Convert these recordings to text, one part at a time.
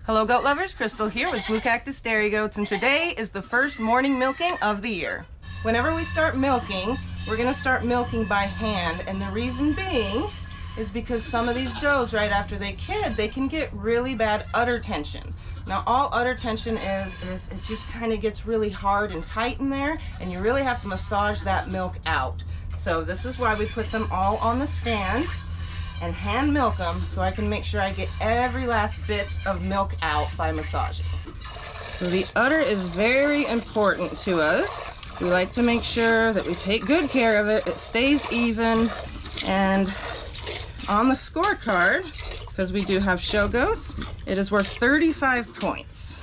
Hello goat lovers, Crystal here with Blue Cactus Dairy Goats, and today is the first morning milking of the year. Whenever we start milking, we're going to start milking by hand, and the reason being is because some of these does right after they kid, they can get really bad udder tension. Now all udder tension is it just kind of gets really hard and tight in there, and you really have to massage that milk out. So this is why we put them all on the stand and hand milk them, so I can make sure I get every last bit of milk out by massaging. So the udder is very important to us. We like to make sure that we take good care of it. It stays even, and on the scorecard, because we do have show goats, it is worth 35 points.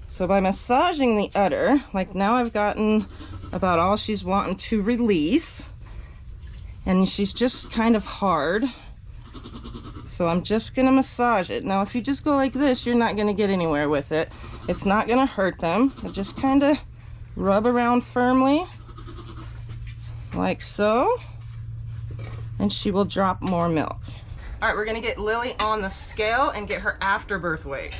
So by massaging the udder, like now I've gotten about all she's wanting to release, and she's just kind of hard. So I'm just gonna massage it. Now if you just go like this, you're not gonna get anywhere with it. It's not gonna hurt them. I just kind of rub around firmly, like so, and she will drop more milk. All right, we're gonna get Lily on the scale and get her afterbirth weight.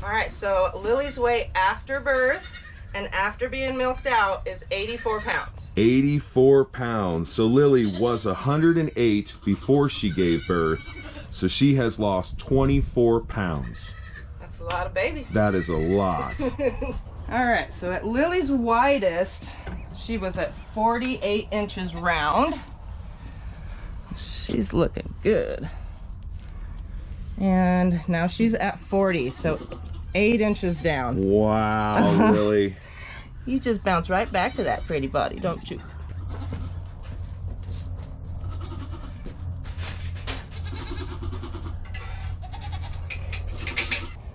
All right, so Lily's weight after birth and after being milked out is 84 pounds. 84 pounds. So Lily was 108 before she gave birth, so she has lost 24 pounds. That's a lot of babies. That is a lot. All right, so at Lily's widest, she was at 48 inches round. She's looking good. And now she's at 40, so 8 inches down. Wow, Lily. You just bounce right back to that pretty body, don't you?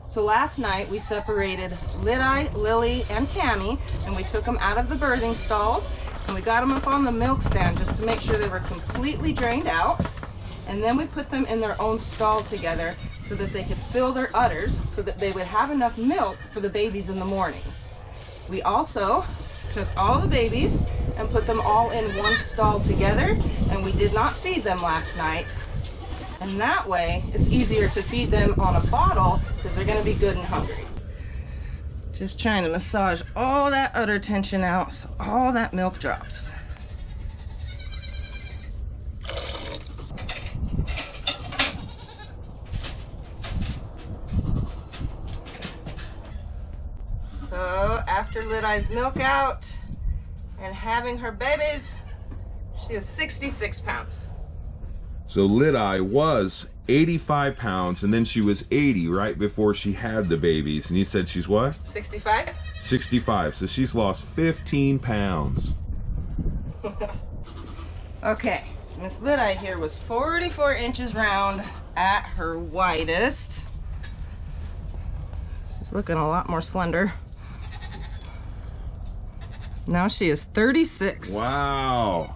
So last night we separated Lily, Lily, and Cammie, and we took them out of the birthing stalls, and we got them up on the milk stand just to make sure they were completely drained out. And then we put them in their own stall together so that they could fill their udders so that they would have enough milk for the babies in the morning. We also took all the babies and put them all in one stall together, and we did not feed them last night. And that way, it's easier to feed them on a bottle because they're going to be good and hungry. Just trying to massage all that udder tension out so all that milk drops. So after Lid-Eye's milk out and having her babies, she is 66 pounds. So Lid-Eye was 85 pounds, and then she was 80 right before she had the babies. And you said she's what? 65? 65. So she's lost 15 pounds. Okay, Miss Lid-Eye here was 44 inches round at her widest. She's looking a lot more slender. Now she is 36. Wow.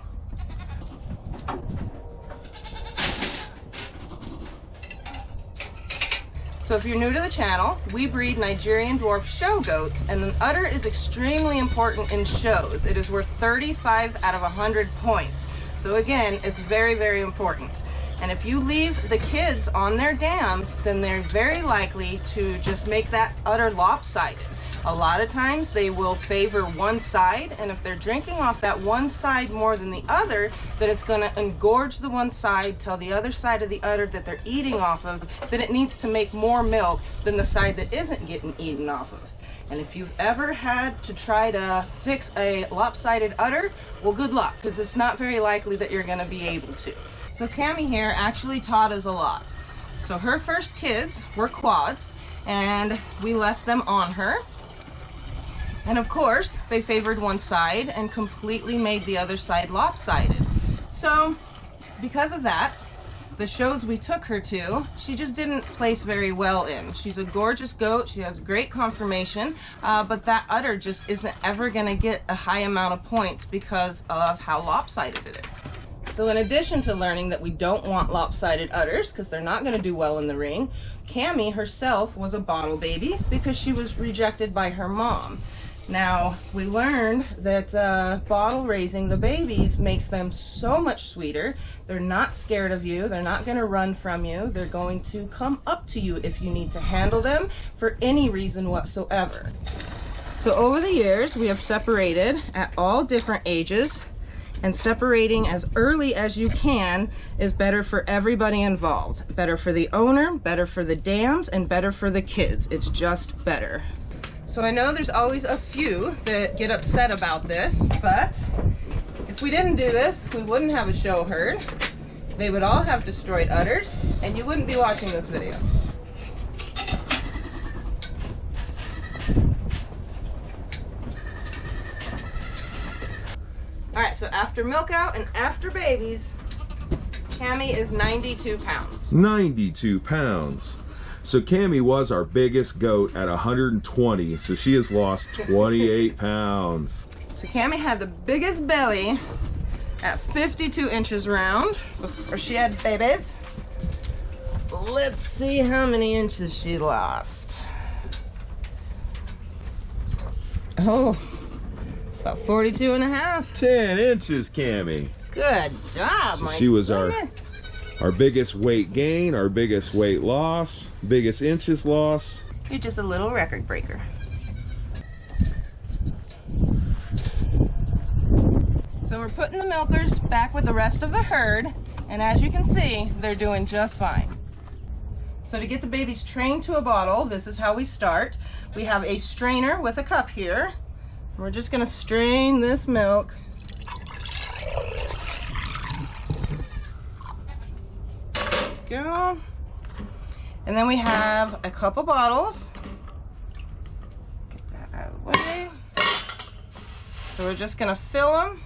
So if you're new to the channel, we breed Nigerian Dwarf show goats, and an udder is extremely important in shows. It is worth 35 out of 100 points. So again, it's very, very important. And if you leave the kids on their dams, then they're very likely to just make that udder lopsided. A lot of times they will favor one side, and if they're drinking off that one side more than the other, then it's going to engorge the one side, tell the other side of the udder that they're eating off of that it needs to make more milk than the side that isn't getting eaten off of. And if you've ever had to try to fix a lopsided udder, well, good luck, because it's not very likely that you're going to be able to. So Cammie here actually taught us a lot. So her first kids were quads, and we left them on her. And of course, they favored one side and completely made the other side lopsided. So because of that, the shows we took her to, she just didn't place very well in. She's a gorgeous goat, she has great conformation, but that udder just isn't ever gonna get a high amount of points because of how lopsided it is. So in addition to learning that we don't want lopsided udders because they're not gonna do well in the ring, Cammie herself was a bottle baby because she was rejected by her mom. Now, we learned that bottle raising the babies makes them so much sweeter. They're not scared of you. They're not going to run from you. They're going to come up to you if you need to handle them for any reason whatsoever. So over the years, we have separated at all different ages, and separating as early as you can is better for everybody involved. Better for the owner, better for the dams, and better for the kids. It's just better. So I know there's always a few that get upset about this, but if we didn't do this, we wouldn't have a show herd. They would all have destroyed udders, and you wouldn't be watching this video. All right, so after milk out and after babies, Cammie is 92 pounds. 92 pounds. So Cammie was our biggest goat at 120, so she has lost 28 pounds. So Cammie had the biggest belly at 52 inches round before she had babies. Let's see how many inches she lost. Oh, about 42 and a half. 10 inches, Cammie. Good job, my She was goodness. our biggest weight gain, our biggest weight loss, biggest inches loss. You're just a little record breaker. So we're putting the milkers back with the rest of the herd, and as you can see, they're doing just fine. So to get the babies trained to a bottle, this is how we start. We have a strainer with a cup here. We're just gonna strain this milk. Go. And then we have a couple bottles. Get that out of the way. So we're just gonna fill them.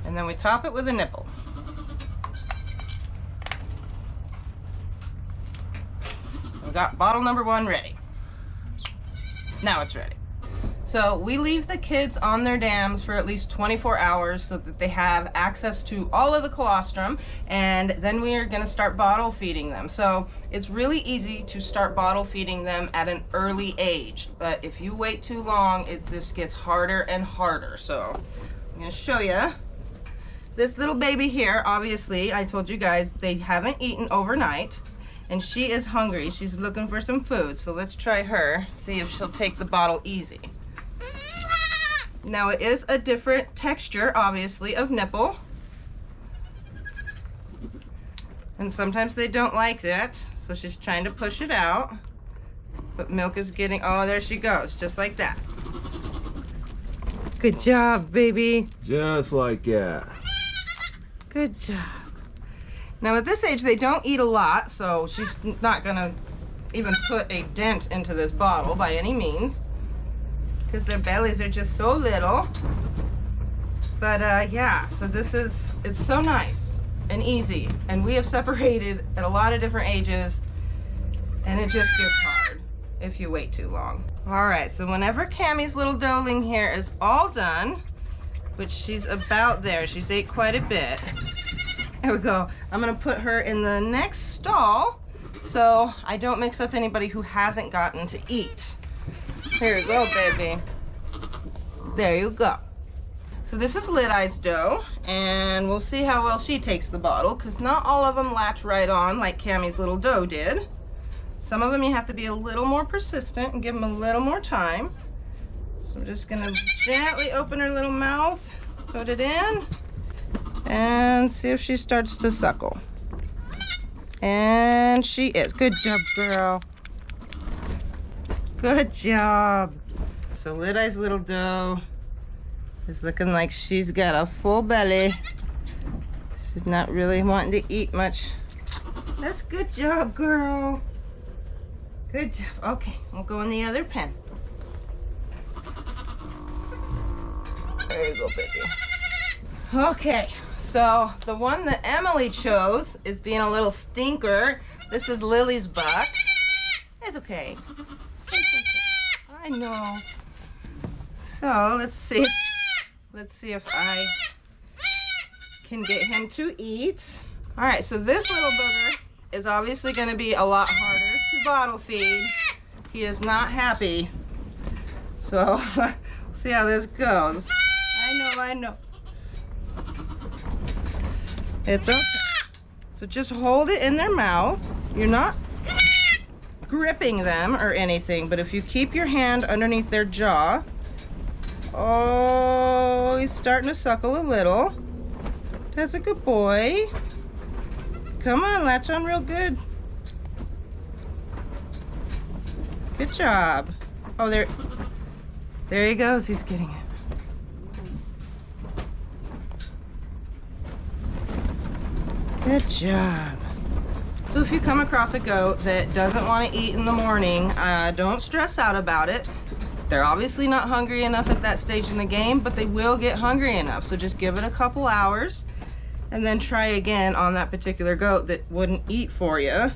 And then we top it with a nipple. We got bottle number 1 ready. Now it's ready. So we leave the kids on their dams for at least 24 hours so that they have access to all of the colostrum, and then we are going to start bottle feeding them. So it's really easy to start bottle feeding them at an early age, but if you wait too long, it just gets harder and harder. So I'm going to show you. This little baby here, obviously, I told you guys, they haven't eaten overnight. And she is hungry. She's looking for some food. So let's try her, see if she'll take the bottle easy. Now it is a different texture, obviously, of nipple. And sometimes they don't like that. So she's trying to push it out. But milk is getting, oh, there she goes, just like that. Good job, baby. Just like that. Good job. Now at this age, they don't eat a lot, so she's not gonna even put a dent into this bottle by any means, because their bellies are just so little. But yeah, so it's so nice and easy. And we have separated at a lot of different ages, and it just gets hard if you wait too long. All right, so whenever Cammie's little doeling here is all done, which she's about there, she's ate quite a bit. There we go. I'm gonna put her in the next stall so I don't mix up anybody who hasn't gotten to eat. Here you go, baby. There you go. So this is Lit Eye's doe, and we'll see how well she takes the bottle, because not all of them latch right on like Cammie's little doe did. Some of them you have to be a little more persistent and give them a little more time. So I'm just gonna gently open her little mouth, put it in, and see if she starts to suckle. And she is. Good job, girl. Good job. So Lit Eye's little doe is looking like she's got a full belly. She's not really wanting to eat much. That's good job, girl. Good job. Okay, we'll go in the other pen. There you go, baby. Okay. So the one that Emily chose is being a little stinker. This is Lily's buck. It's okay. It's okay. I know. So let's see. Let's see if I can get him to eat. All right, so this little booger is obviously gonna be a lot harder to bottle feed. He is not happy. So, we'll see how this goes. I know. It's okay. So just hold it in their mouth. You're not gripping them or anything, but if you keep your hand underneath their jaw. Oh, he's starting to suckle a little. That's a good boy. Come on, latch on real good. Good job. Oh, there he goes. He's getting it. Good job. So if you come across a goat that doesn't want to eat in the morning, don't stress out about it. They're obviously not hungry enough at that stage in the game, but they will get hungry enough. So just give it a couple hours and then try again on that particular goat that wouldn't eat for you.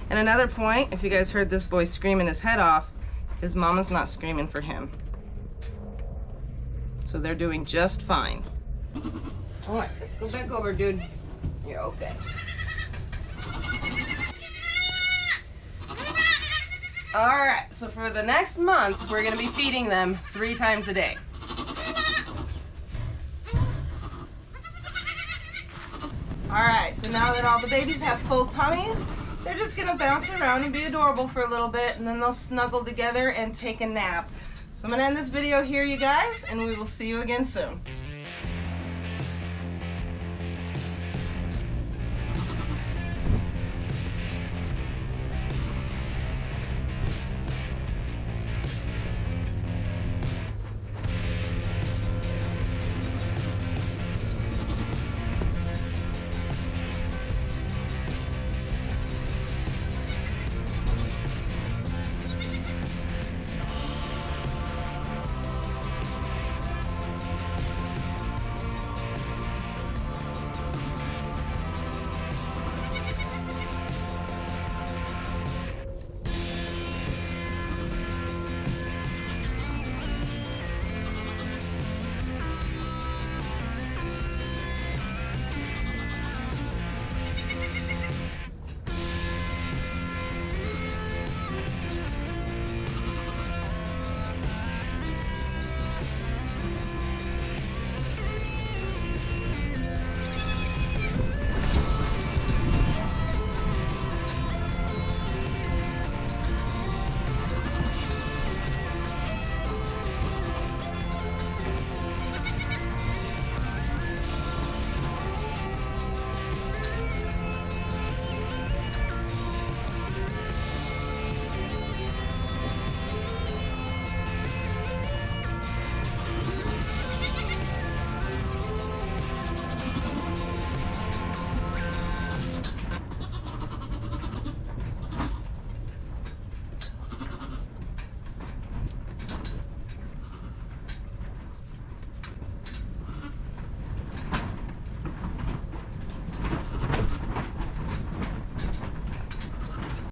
And another point, if you guys heard this boy screaming his head off, his mama's not screaming for him. So they're doing just fine. All right, let's go back over, dude. You're okay. All right, so for the next month, we're gonna be feeding them 3 times a day. All right, so now that all the babies have full tummies, they're just gonna bounce around and be adorable for a little bit, and then they'll snuggle together and take a nap. So I'm gonna end this video here, you guys, and we will see you again soon.